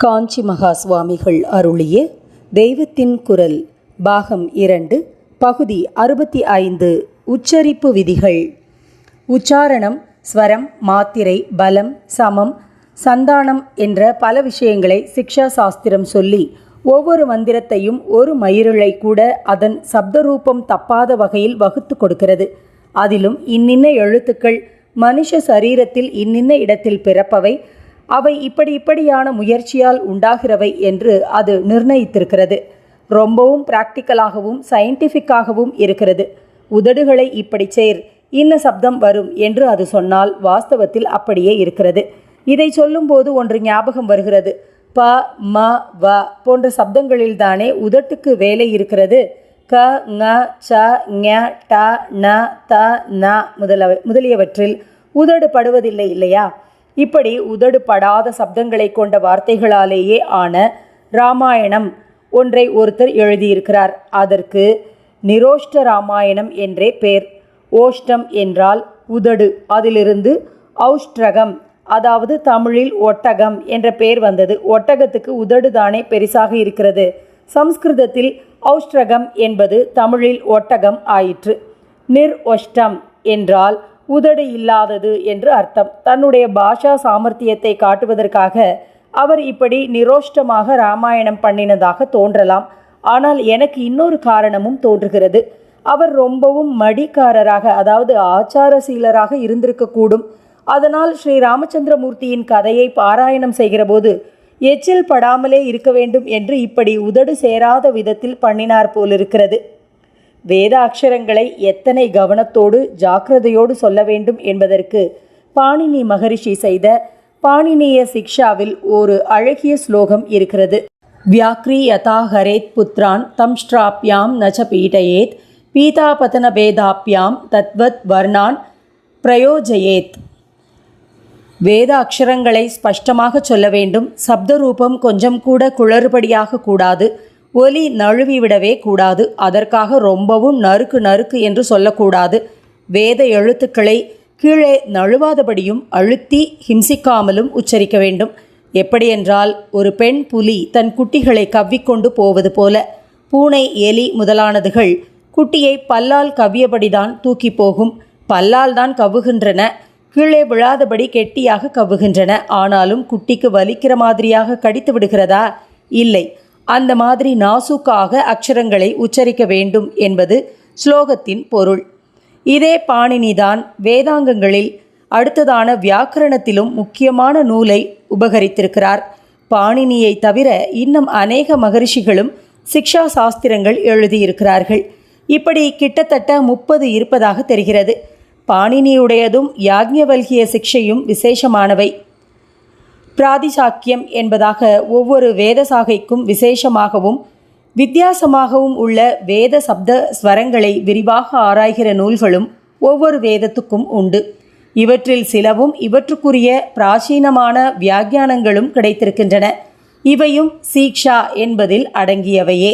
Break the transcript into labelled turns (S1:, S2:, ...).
S1: காஞ்சி மகா சுவாமிகள் அருளிய தெய்வத்தின் குரல் பாகம் 2 பகுதி 65 உச்சரிப்பு விதிகள். உச்சாரணம், ஸ்வரம், மாத்திரை, பலம், சமம், சந்தானம் என்ற பல விஷயங்களை சிக்ஷா சாஸ்திரம் சொல்லி ஒவ்வொரு மந்திரத்தையும் ஒரு மயிரிழை கூட அதன் சப்தரூபம் தப்பாத வகையில் வகுத்து கொடுக்கிறது. அதிலும் இன்னின்ன எழுத்துக்கள் மனுஷ சரீரத்தில் இன்னின்ன இடத்தில் பிறப்பவை, அவை இப்படியான முயற்சியால் உண்டாகிறவை என்று அது நிர்ணயித்திருக்கிறது. ரொம்பவும் பிராக்டிக்கலாகவும் சயின்டிஃபிக்காகவும் இருக்கிறது. உதடுகளை இப்படி சேர், இன்ன சப்தம் வரும் என்று அது சொன்னால் வாஸ்தவத்தில் அப்படியே இருக்கிறது. இதை சொல்லும்போது ஒன்று ஞாபகம் வருகிறது. ப, ம, வ போன்ற சப்தங்களில்தானே உதட்டுக்கு வேலை இருக்கிறது. க, ங, ச, ஞ, ட, ந, த, ந முதலியவற்றில் உதடு படுவதில்லை இல்லையா? இப்படி உதடு படாத சப்தங்களை கொண்ட வார்த்தைகளாலேயே ஆன ராமாயணம் ஒன்றை ஒருத்தர் எழுதியிருக்கிறார். அதற்கு நிரோஷ்ட ராமாயணம் என்றே பேர். ஓஷ்டம் என்றால் உதடு, அதிலிருந்து ஔஷ்ட்ரகம், அதாவது தமிழில் ஒட்டகம் என்ற பெயர் வந்தது. ஒட்டகத்துக்கு உதடு தானே பெரிசாக இருக்கிறது. சம்ஸ்கிருதத்தில் ஔஷ்ட்ரகம் என்பது தமிழில் ஒட்டகம் ஆயிற்று. ஒஷ்டம் என்றால் உதடு இல்லாதது என்று அர்த்தம். தன்னுடைய பாஷா சாமர்த்தியத்தை காட்டுவதற்காக அவர் இப்படி நிரோஷ்டமாக ராமாயணம் பண்ணினதாக தோன்றலாம். ஆனால் எனக்கு இன்னொரு காரணமும் தோன்றுகிறது. அவர் ரொம்பவும் மடிக்காரராக, அதாவது ஆச்சாரசீலராக இருந்திருக்கக்கூடும். அதனால் ஸ்ரீ ராமச்சந்திரமூர்த்தியின் கதையை பாராயணம் செய்கிற போது எச்சில் படாமலே இருக்க வேண்டும் என்று இப்படி உதடு சேராத விதத்தில் பண்ணினார் போலிருக்கிறது. வேத அக்ஷரங்களை எத்தனை கவனத்தோடு ஜாக்கிரதையோடு சொல்ல வேண்டும் என்பதற்கு பாணினி மகரிஷி செய்த பாணினிய சிக்ஷாவில் ஒரு அழகிய ஸ்லோகம் இருக்கிறது. வியாக்ரி யதா ஹரேத் புத்ரான் தம்ஷ்ட்ராப்யாம் நச்ச பீடயேத் பீதாபதன பேதாப்யாம் தத்வத் வர்ணான் பிரயோஜயேத். வேத அக்ஷரங்களை ஸ்பஷ்டமாக சொல்ல வேண்டும். சப்தரூபம் கொஞ்சம் கூட குளறுபடியாக கூடாது. ஒலி நழுவிவிடவே கூடாது. அதற்காக ரொம்பவும் நறுக்கு என்று சொல்லக்கூடாது. வேத எழுத்துக்களை கீழே நழுவாதபடியும் அழுத்தி ஹிம்சிக்காமலும் உச்சரிக்க வேண்டும். எப்படியென்றால், ஒரு பெண் புலி தன் குட்டிகளை கவ்விக்கொண்டு போவது போல பூனை, எலி முதலானதுகள் குட்டியை பல்லால் கவ்வியபடிதான் தூக்கி போகும். பல்லால் தான் கவ்வுகின்றன, கீழே விழாதபடி கெட்டியாக கவ்வுகின்றன. ஆனாலும் குட்டிக்கு வலிக்கிற மாதிரியாக கடித்து விடுகிறதா? இல்லை. அந்த மாதிரி நாசூக்காக அக்ஷரங்களை உச்சரிக்க வேண்டும் என்பது ஸ்லோகத்தின் பொருள். இதே பாணினிதான் வேதாங்கங்களில் அடுத்ததான வியாக்கரணத்திலும் முக்கியமான நூலை உபகரித்திருக்கிறார். பாணினியை தவிர இன்னும் அநேக மகரிஷிகளும் சிக்ஷா சாஸ்திரங்கள் எழுதியிருக்கிறார்கள். இப்படி கிட்டத்தட்ட 30 இருப்பதாக தெரிகிறது. பாணினியுடையதும் யாக்ஞவல்கிய சிக்ஷையும் விசேஷமானவை. பிராதிசாக்கியம் என்பதாக ஒவ்வொரு வேத சாகைக்கும் விசேஷமாகவும் வித்தியாசமாகவும் உள்ள வேத சப்த ஸ்வரங்களை விரிவாக ஆராய்கிற நூல்களும் ஒவ்வொரு வேதத்துக்கும் உண்டு. இவற்றில் சிலவும் இவற்றுக்குரிய பிராச்சீனமான வியாக்கியானங்களும் கிடைத்திருக்கின்றன. இவையும் சீக்ஷா என்பதில் அடங்கியவையே.